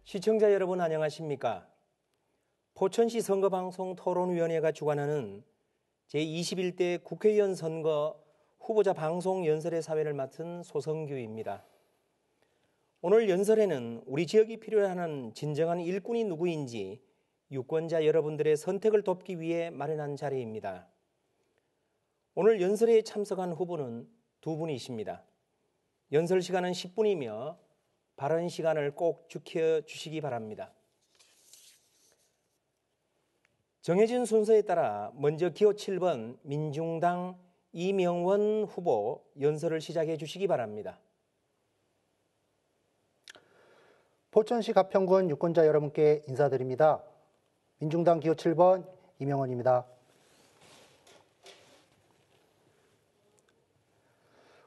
시청자 여러분 안녕하십니까? 포천시 선거방송 토론위원회가 주관하는 제21대 국회의원 선거 후보자 방송 연설의 사회를 맡은 소성규입니다. 오늘 연설에는 우리 지역이 필요로 진정한 일꾼이 누구인지 유권자 여러분들의 선택을 돕기 위해 마련한 자리입니다. 오늘 연설에 참석한 후보는 두 분이십니다. 연설 시간은 10분이며 발언 시간을 꼭 지켜주시기 바랍니다. 정해진 순서에 따라 먼저 기호 7번 민중당 이명원 후보 연설을 시작해 주시기 바랍니다. 포천시 가평군 유권자 여러분께 인사드립니다. 민중당 기호 7번 이명원입니다.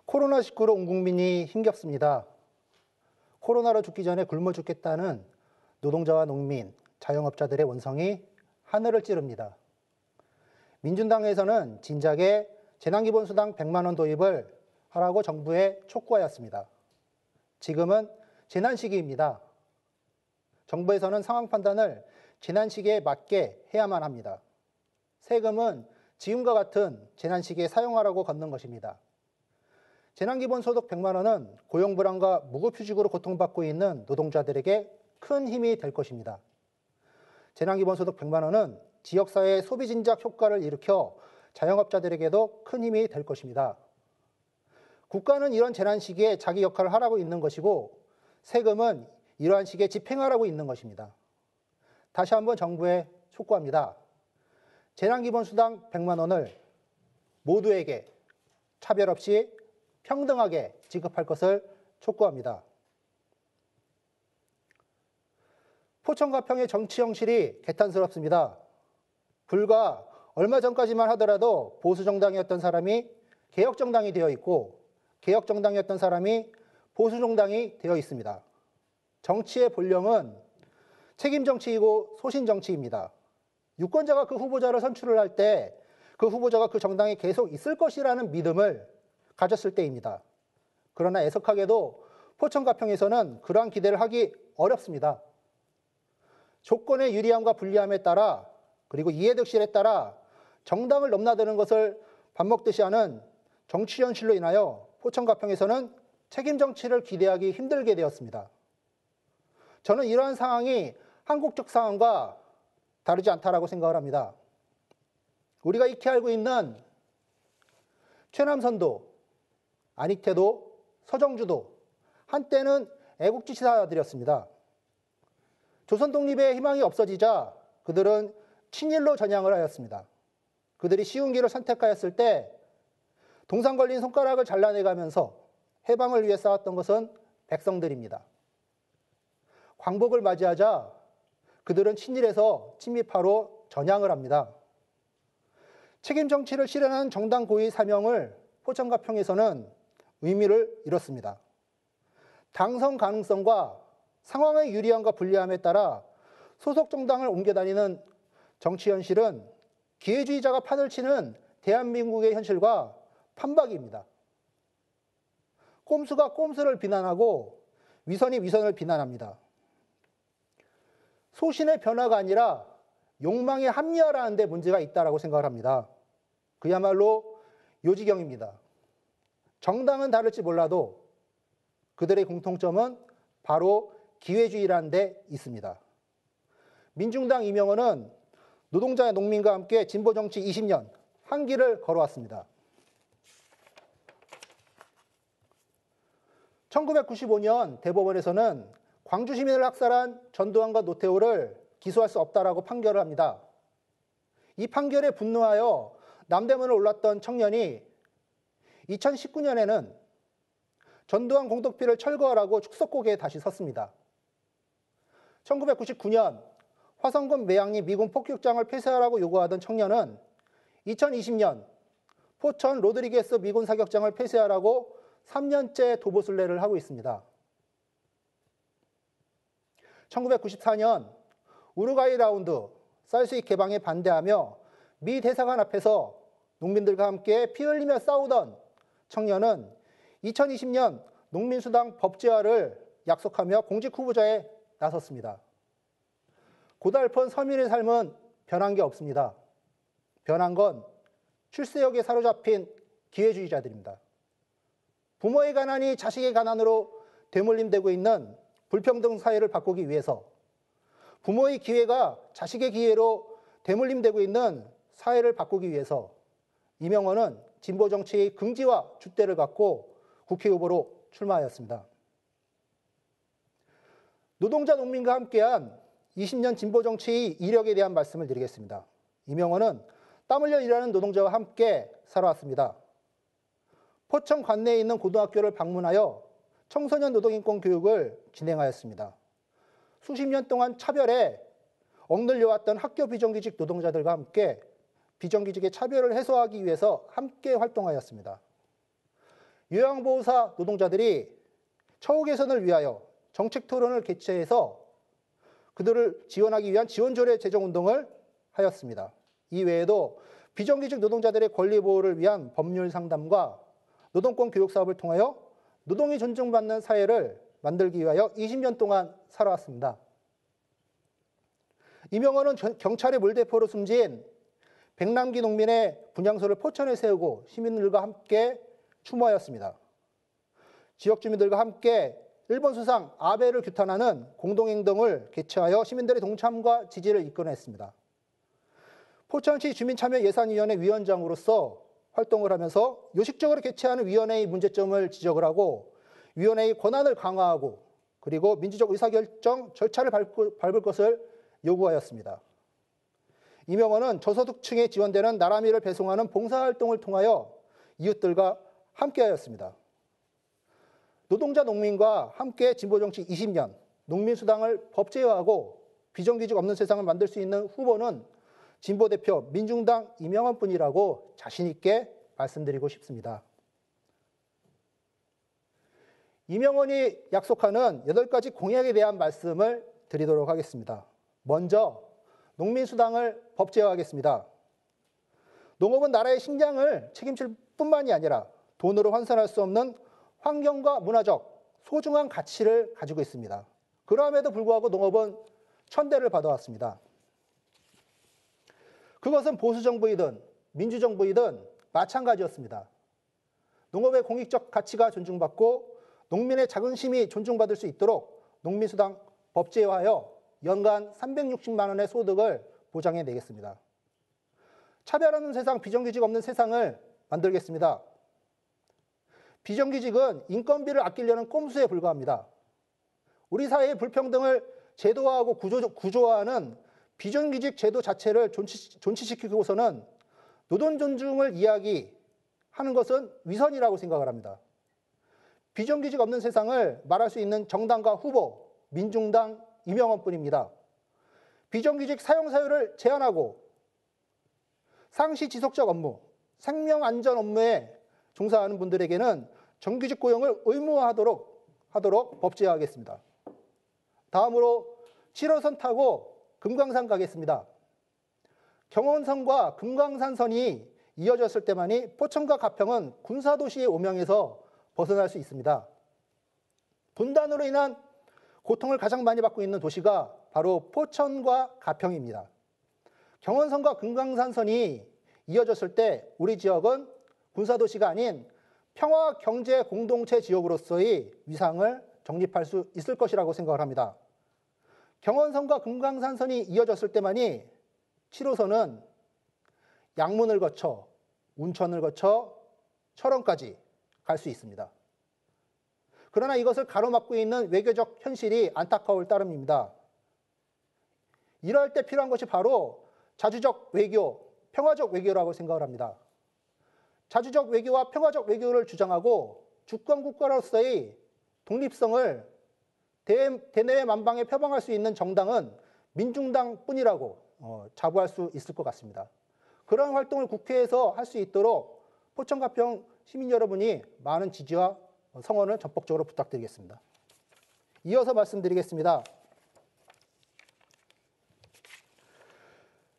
코로나19로 온 국민이 힘겹습니다. 코로나로 죽기 전에 굶어 죽겠다는 노동자와 농민, 자영업자들의 원성이 하늘을 찌릅니다. 민중당에서는 진작에 재난기본수당 100만 원 도입을 하라고 정부에 촉구하였습니다. 지금은 재난 시기입니다. 정부에서는 상황 판단을 재난 시기에 맞게 해야만 합니다. 세금은 지금과 같은 재난 시기에 사용하라고 걷는 것입니다. 재난기본소득 100만 원은 고용불안과 무급휴직으로 고통받고 있는 노동자들에게 큰 힘이 될 것입니다. 재난기본소득 100만 원은 지역사회의 소비진작 효과를 일으켜 자영업자들에게도 큰 힘이 될 것입니다. 국가는 이런 재난 시기에 자기 역할을 하라고 있는 것이고 세금은 이러한 시기에 집행하라고 있는 것입니다. 다시 한번 정부에 촉구합니다. 재난기본수당 100만 원을 모두에게 차별 없이 평등하게 지급할 것을 촉구합니다. 포천 가평의 정치 형실이 개탄스럽습니다. 불과 얼마 전까지만 하더라도 보수정당이었던 사람이 개혁정당이 되어 있고 개혁정당이었던 사람이 보수정당이 되어 있습니다. 정치의 본령은 책임정치이고 소신정치입니다. 유권자가 그 후보자를 선출을 할 때 그 후보자가 그 정당에 계속 있을 것이라는 믿음을 가졌을 때입니다. 그러나 애석하게도 포천 가평에서는 그러한 기대를 하기 어렵습니다. 조건의 유리함과 불리함에 따라 그리고 이해득실에 따라 정당을 넘나드는 것을 밥 먹듯이 하는 정치 현실로 인하여 포천 가평에서는 책임 정치를 기대하기 힘들게 되었습니다. 저는 이러한 상황이 한국적 상황과 다르지 않다라고 생각을 합니다. 우리가 익히 알고 있는 최남선도, 안익태도, 서정주도 한때는 애국지사들이었습니다. 조선 독립의 희망이 없어지자 그들은 친일로 전향을 하였습니다. 그들이 쉬운 길을 선택하였을 때 동상 걸린 손가락을 잘라내가면서 해방을 위해 싸웠던 것은 백성들입니다. 광복을 맞이하자 그들은 친일에서 친미파로 전향을 합니다. 책임 정치를 실현하는 정당 고위 사명을 포천 가평에서는 의미를 잃었습니다. 당선 가능성과 상황의 유리함과 불리함에 따라 소속 정당을 옮겨 다니는 정치 현실은 기회주의자가 판을 치는 대한민국의 현실과 판박입니다. 꼼수가 꼼수를 비난하고 위선이 위선을 비난합니다. 소신의 변화가 아니라 욕망에 합리화라는 데 문제가 있다고 생각을 합니다. 그야말로 요지경입니다. 정당은 다를지 몰라도 그들의 공통점은 바로 기회주의라는 데 있습니다. 민중당 이명원은 노동자와 농민과 함께 진보정치 20년 한 길을 걸어왔습니다. 1995년 대법원에서는 광주 시민을 학살한 전두환과 노태우를 기소할 수 없다라고 판결을 합니다. 이 판결에 분노하여 남대문을 올랐던 청년이 2019년에는 전두환 공덕비를 철거하라고 축석곡에 다시 섰습니다. 1999년 화성군 매양리 미군 폭격장을 폐쇄하라고 요구하던 청년은 2020년 포천 로드리게스 미군 사격장을 폐쇄하라고 3년째 도보순례를 하고 있습니다. 1994년 우루과이 라운드 쌀수입 개방에 반대하며 미 대사관 앞에서 농민들과 함께 피 흘리며 싸우던 청년은 2020년 농민수당 법제화를 약속하며 공직 후보자에 나섰습니다. 고달픈 서민의 삶은 변한 게 없습니다. 변한 건 출세역에 사로잡힌 기회주의자들입니다. 부모의 가난이 자식의 가난으로 되물림되고 있는 불평등 사회를 바꾸기 위해서, 부모의 기회가 자식의 기회로 되물림되고 있는 사회를 바꾸기 위해서 이명헌은 진보 정치의 긍지와 줏대를 갖고 국회 후보로 출마하였습니다. 노동자 농민과 함께한 20년 진보 정치의 이력에 대한 말씀을 드리겠습니다. 이명헌은 땀 흘려 일하는 노동자와 함께 살아왔습니다. 포천 관내에 있는 고등학교를 방문하여 청소년 노동인권 교육을 진행하였습니다. 수십 년 동안 차별에 억눌려왔던 학교 비정규직 노동자들과 함께 비정규직의 차별을 해소하기 위해서 함께 활동하였습니다. 요양보호사 노동자들이 처우 개선을 위하여 정책 토론을 개최해서 그들을 지원하기 위한 지원조례 제정운동을 하였습니다. 이 외에도 비정규직 노동자들의 권리 보호를 위한 법률 상담과 노동권 교육 사업을 통하여 노동이 존중받는 사회를 만들기 위하여 20년 동안 살아왔습니다. 이명헌은 경찰의 물대포로 숨진 백남기 농민의 분향소를 포천에 세우고 시민들과 함께 추모하였습니다. 지역 주민들과 함께 일본 수상 아베를 규탄하는 공동행동을 개최하여 시민들의 동참과 지지를 이끌어냈습니다. 포천시 주민참여예산위원회 위원장으로서 활동을 하면서 요식적으로 개최하는 위원회의 문제점을 지적을 하고 위원회의 권한을 강화하고 그리고 민주적 의사결정 절차를 밟을 것을 요구하였습니다. 이명헌은 저소득층에 지원되는 나라미를 배송하는 봉사활동을 통하여 이웃들과 함께하였습니다. 노동자 농민과 함께 진보정치 20년, 농민수당을 법제화하고 비정규직 없는 세상을 만들 수 있는 후보는 진보대표 민중당 이명헌뿐이라고 자신 있게 말씀드리고 싶습니다. 이명헌이 약속하는 8가지 공약에 대한 말씀을 드리도록 하겠습니다. 먼저 농민수당을 법제화하겠습니다. 농업은 나라의 식량을 책임질 뿐만이 아니라 돈으로 환산할 수 없는 환경과 문화적 소중한 가치를 가지고 있습니다. 그럼에도 불구하고 농업은 천대를 받아왔습니다. 그것은 보수정부이든 민주정부이든 마찬가지였습니다. 농업의 공익적 가치가 존중받고 농민의 자긍심이 존중받을 수 있도록 농민수당 법제화하여 연간 360만 원의 소득을 보장해 내겠습니다. 차별하는 세상, 비정규직 없는 세상을 만들겠습니다. 비정규직은 인건비를 아끼려는 꼼수에 불과합니다. 우리 사회의 불평등을 제도화하고 구조화하는 비정규직 제도 자체를 존치시키고서는 노동 존중을 이야기하는 것은 위선이라고 생각을 합니다. 비정규직 없는 세상을 말할 수 있는 정당과 후보, 민중당 이명헌뿐입니다. 비정규직 사용 사유를 제한하고 상시 지속적 업무, 생명 안전 업무에 종사하는 분들에게는 정규직 고용을 의무화하도록 법제화하겠습니다. 다음으로 7호선 타고 금강산 가겠습니다. 경원선과 금강산선이 이어졌을 때만이 포천과 가평은 군사도시의 오명에서 벗어날 수 있습니다. 분단으로 인한 고통을 가장 많이 받고 있는 도시가 바로 포천과 가평입니다. 경원선과 금강산선이 이어졌을 때 우리 지역은 군사도시가 아닌 평화경제공동체 지역으로서의 위상을 정립할 수 있을 것이라고 생각을 합니다. 경원선과 금강산선이 이어졌을 때만이 7호선은 양문을 거쳐 운천을 거쳐 철원까지 갈 수 있습니다. 그러나 이것을 가로막고 있는 외교적 현실이 안타까울 따름입니다. 이럴 때 필요한 것이 바로 자주적 외교, 평화적 외교라고 생각을 합니다. 자주적 외교와 평화적 외교를 주장하고 주권 국가로서의 독립성을 대내외 만방에 표방할 수 있는 정당은 민중당뿐이라고 자부할 수 있을 것 같습니다. 그런 활동을 국회에서 할 수 있도록 포천 가평 시민 여러분이 많은 지지와 성원을 적극적으로 부탁드리겠습니다. 이어서 말씀드리겠습니다.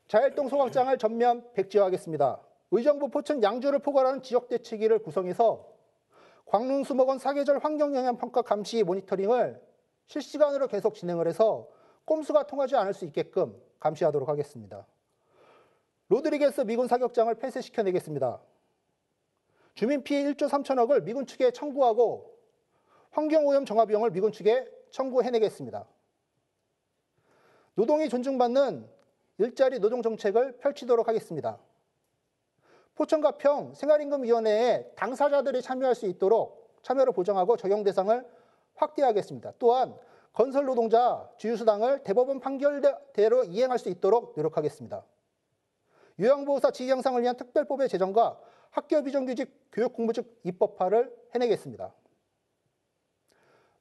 자율동 소각장을 전면 백지화하겠습니다. 의정부 포천 양주를 포괄하는 지역대책위를 구성해서 광릉수목원 사계절 환경영향평가 감시 모니터링을 실시간으로 계속 진행을 해서 꼼수가 통하지 않을 수 있게끔 감시하도록 하겠습니다. 로드리게스 미군 사격장을 폐쇄시켜내겠습니다. 주민 피해 1조 3천억을 미군 측에 청구하고 환경오염 정화비용을 미군 측에 청구해내겠습니다. 노동이 존중받는 일자리 노동 정책을 펼치도록 하겠습니다. 포천가평 생활임금위원회에 당사자들이 참여할 수 있도록 참여를 보장하고 적용 대상을 확대하겠습니다. 또한 건설 노동자 주휴수당을 대법원 판결대로 이행할 수 있도록 노력하겠습니다. 요양보호사 지위 향상을 위한 특별법의 제정과 학교 비정규직 교육공무직 입법화를 해내겠습니다.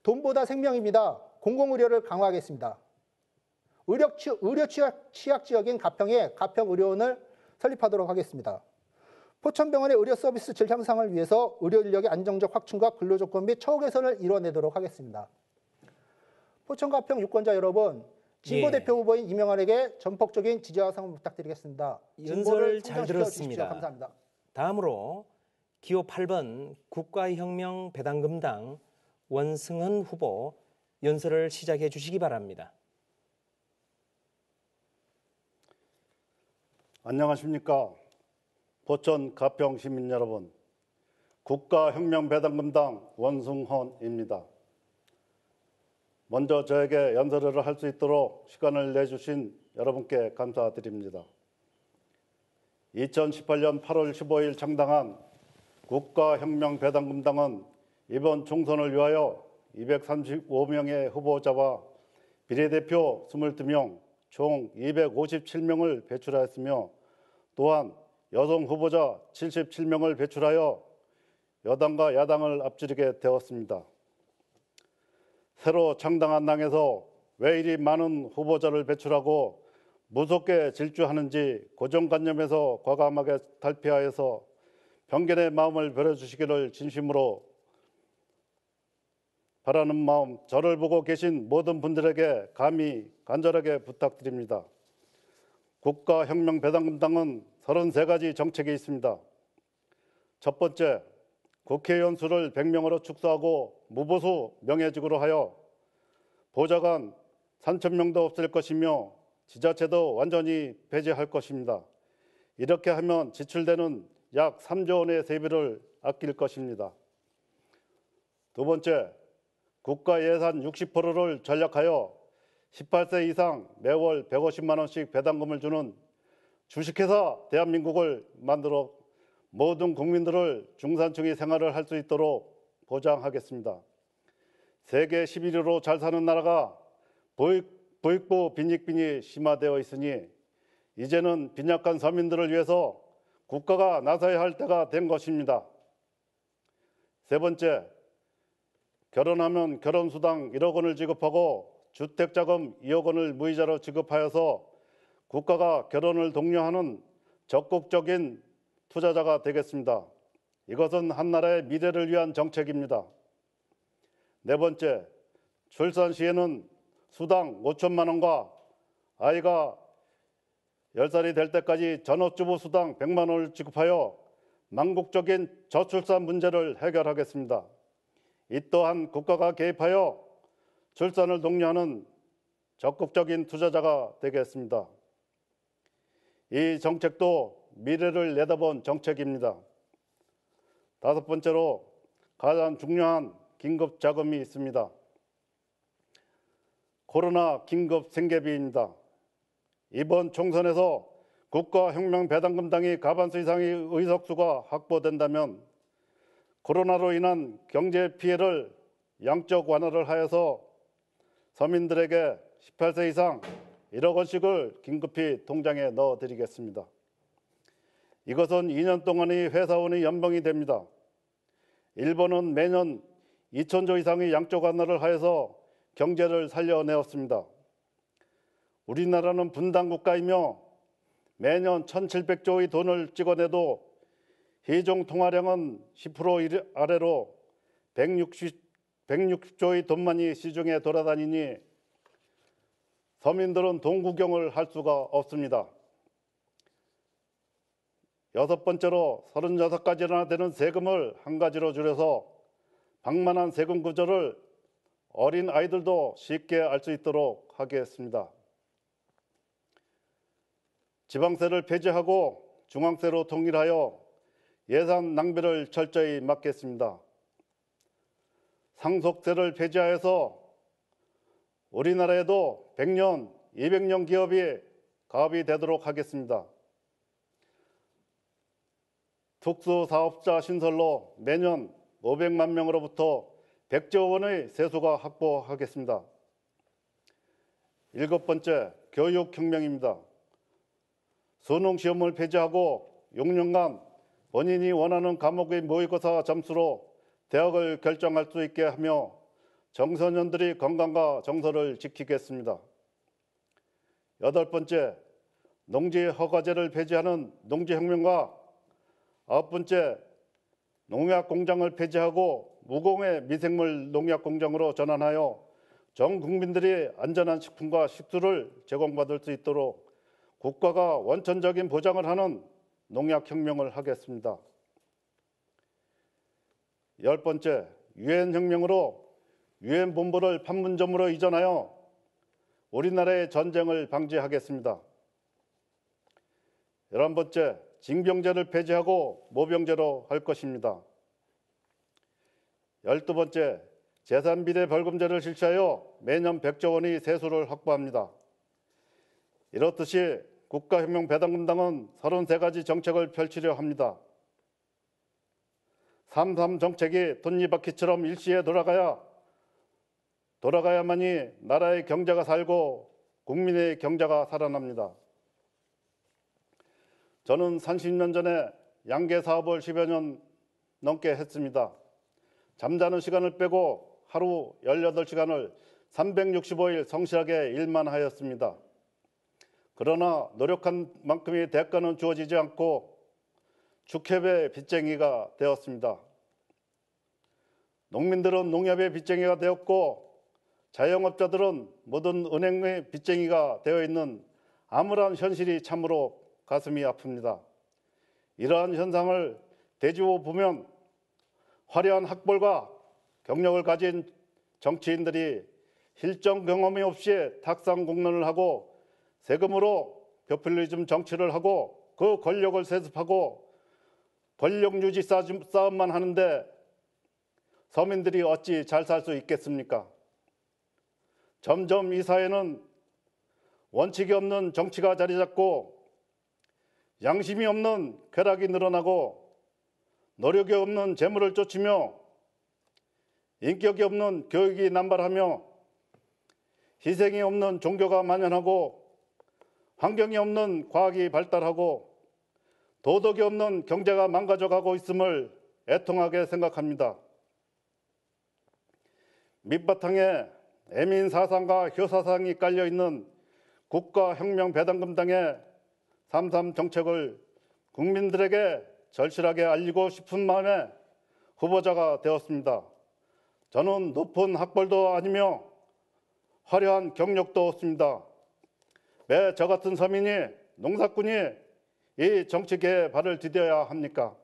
돈보다 생명입니다. 공공의료를 강화하겠습니다. 의료 취약 지역인 가평에 가평의료원을 설립하도록 하겠습니다. 포천병원의 의료 서비스 질 향상을 위해서 의료 인력의 안정적 확충과 근로조건 및 처우 개선을 이뤄내도록 하겠습니다. 포천 가평 유권자 여러분, 진보 대표 후보인 이명환에게 전폭적인 지지와 상을 부탁드리겠습니다. 연설을 잘 들었습니다. 주십시오. 감사합니다. 다음으로 기호 8번 국가혁명 배당금당 원승헌 후보 연설을 시작해 주시기 바랍니다. 안녕하십니까. 포천 가평 시민 여러분, 국가혁명배당금당 원승헌입니다. 먼저 저에게 연설을 할 수 있도록 시간을 내주신 여러분께 감사드립니다. 2018년 8월 15일 창당한 국가혁명배당금당은 이번 총선을 위하여 235명의 후보자와 비례대표 22명, 총 257명을 배출하였으며 또한 여성 후보자 77명을 배출하여 여당과 야당을 앞지르게 되었습니다. 새로 창당한 당에서 왜 이리 많은 후보자를 배출하고 무섭게 질주하는지 고정관념에서 과감하게 탈피하여서 편견의 마음을 버려주시기를 진심으로 바라는 마음, 저를 보고 계신 모든 분들에게 감히 간절하게 부탁드립니다. 국가혁명배당금당은 33가지 정책이 있습니다. 첫 번째, 국회의원 수를 100명으로 축소하고 무보수 명예직으로 하여 보좌관 3,000명도 없을 것이며 지자체도 완전히 폐지할 것입니다. 이렇게 하면 지출되는 약 3조 원의 세비를 아낄 것입니다. 두 번째, 국가 예산 60%를 전략하여 18세 이상 매월 150만 원씩 배당금을 주는 주식회사 대한민국을 만들어 모든 국민들을 중산층이 생활을 할 수 있도록 보장하겠습니다. 세계 11위로 잘 사는 나라가 부익부 빈익빈이 심화되어 있으니 이제는 빈약한 서민들을 위해서 국가가 나서야 할 때가 된 것입니다. 세 번째, 결혼하면 결혼수당 1억 원을 지급하고 주택자금 2억 원을 무이자로 지급하여서 국가가 결혼을 독려하는 적극적인 투자자가 되겠습니다. 이것은 한 나라의 미래를 위한 정책입니다. 네 번째, 출산 시에는 수당 5천만 원과 아이가 10살이 될 때까지 전업주부 수당 100만 원을 지급하여 망국적인 저출산 문제를 해결하겠습니다. 이 또한 국가가 개입하여 출산을 독려하는 적극적인 투자자가 되겠습니다. 이 정책도 미래를 내다본 정책입니다. 다섯 번째로 가장 중요한 긴급 자금이 있습니다. 코로나 긴급 생계비입니다. 이번 총선에서 국가혁명배당금당이 과반수 이상의 의석수가 확보된다면 코로나로 인한 경제 피해를 양적 완화를 하여서 서민들에게 18세 이상 1억 원씩을 긴급히 통장에 넣어드리겠습니다. 이것은 2년 동안의 회사원의 연봉이 됩니다. 일본은 매년 2천조 이상의 양적 완화를 하여서 경제를 살려내었습니다. 우리나라는 분단국가이며 매년 1,700조의 돈을 찍어내도 희종 통화량은 10% 아래로 160조의 돈만이 시중에 돌아다니니 서민들은 돈 구경을 할 수가 없습니다. 여섯 번째로 36가지나 되는 세금을 한 가지로 줄여서 방만한 세금 구조를 어린 아이들도 쉽게 알 수 있도록 하겠습니다. 지방세를 폐지하고 중앙세로 통일하여 예산 낭비를 철저히 막겠습니다. 상속세를 폐지하여서 우리나라에도 100년, 200년 기업이 가업이 되도록 하겠습니다. 특수사업자 신설로 매년 500만 명으로부터 100조 원의 세수가 확보하겠습니다. 7번째, 교육혁명입니다. 수능시험을 폐지하고 6년간 본인이 원하는 과목의 모의고사 점수로 대학을 결정할 수 있게 하며 청소년들이 건강과 정서를 지키겠습니다. 8번째, 농지허가제를 폐지하는 농지혁명과 9번째, 농약공장을 폐지하고 무공해 미생물 농약공장으로 전환하여 전 국민들이 안전한 식품과 식수를 제공받을 수 있도록 국가가 원천적인 보장을 하는 농약혁명을 하겠습니다. 10번째, 유엔혁명으로 유엔 본부를 판문점으로 이전하여 우리나라의 전쟁을 방지하겠습니다. 11번째, 징병제를 폐지하고 모병제로 할 것입니다. 12번째, 재산비례벌금제를 실시하여 매년 100조 원의 세수를 확보합니다. 이렇듯이 국가혁명배당금당은 33가지 정책을 펼치려 합니다. 3.3 정책이 톱니바퀴처럼 일시에 돌아가야만이 나라의 경제가 살고 국민의 경제가 살아납니다. 저는 30년 전에 양계 사업을 10여 년 넘게 했습니다. 잠자는 시간을 빼고 하루 18시간을 365일 성실하게 일만 하였습니다. 그러나 노력한 만큼의 대가는 주어지지 않고 축협의 빚쟁이가 되었습니다. 농민들은 농협의 빚쟁이가 되었고 자영업자들은 모든 은행의 빚쟁이가 되어 있는 암울한 현실이 참으로 가슴이 아픕니다. 이러한 현상을 되짚어 보면 화려한 학벌과 경력을 가진 정치인들이 실전 경험이 없이 탁상 공론을 하고 세금으로 포퓰리즘 정치를 하고 그 권력을 세습하고 권력 유지 싸움만 하는데 서민들이 어찌 잘 살 수 있겠습니까? 점점 이 사회는 원칙이 없는 정치가 자리 잡고 양심이 없는 쾌락이 늘어나고 노력이 없는 재물을 쫓으며 인격이 없는 교육이 남발하며 희생이 없는 종교가 만연하고 환경이 없는 과학이 발달하고 도덕이 없는 경제가 망가져가고 있음을 애통하게 생각합니다. 밑바탕에 애민 사상과 효사상이 깔려있는 국가혁명배당금당의 3.3 정책을 국민들에게 절실하게 알리고 싶은 마음에 후보자가 되었습니다. 저는 높은 학벌도 아니며 화려한 경력도 없습니다. 왜 저 같은 서민이, 농사꾼이 이 정치계에 발을 디뎌야 합니까?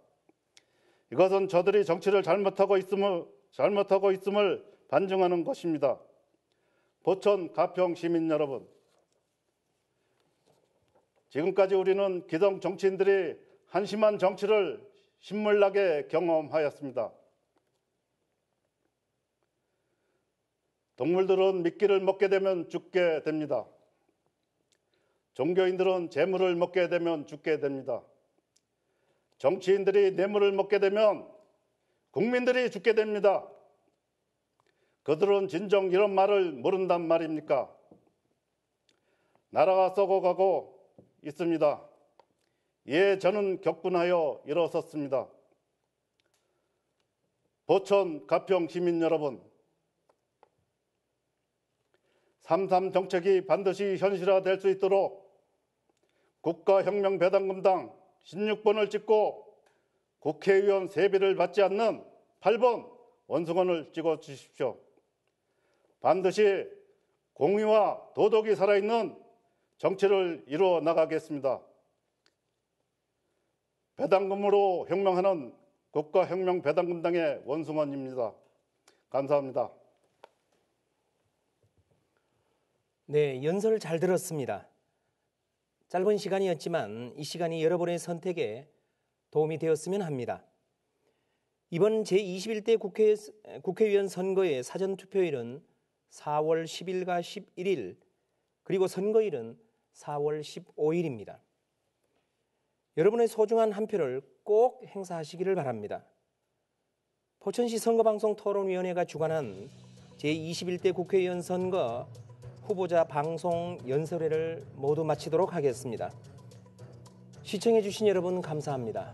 이것은 저들이 정치를 잘못하고 있음을 반증하는 것입니다. 포천 가평 시민 여러분, 지금까지 우리는 기성 정치인들이 한심한 정치를 신물나게 경험하였습니다. 동물들은 미끼를 먹게 되면 죽게 됩니다. 종교인들은 재물을 먹게 되면 죽게 됩니다. 정치인들이 뇌물을 먹게 되면 국민들이 죽게 됩니다. 그들은 진정 이런 말을 모른단 말입니까? 나라가 썩어가고 있습니다. 예, 저는 격분하여 일어섰습니다. 포천 가평 시민 여러분, 3.3 정책이 반드시 현실화될 수 있도록 국가혁명배당금당 16번을 찍고 국회의원 세비를 받지 않는 8번 원승원을 찍어주십시오. 반드시 공의와 도덕이 살아있는 정치를 이루어 나가겠습니다. 배당금으로 혁명하는 국가혁명배당금당의 원승원입니다. 감사합니다. 네, 연설 잘 들었습니다. 짧은 시간이었지만 이 시간이 여러분의 선택에 도움이 되었으면 합니다. 이번 제21대 국회의원 선거의 사전투표일은 4월 10일과 11일, 그리고 선거일은 4월 15일입니다. 여러분의 소중한 한 표를 꼭 행사하시기를 바랍니다. 포천시 선거방송 토론위원회가 주관한 제21대 국회의원 선거 후보자 방송 연설회를 모두 마치도록 하겠습니다. 시청해 주신 여러분 감사합니다.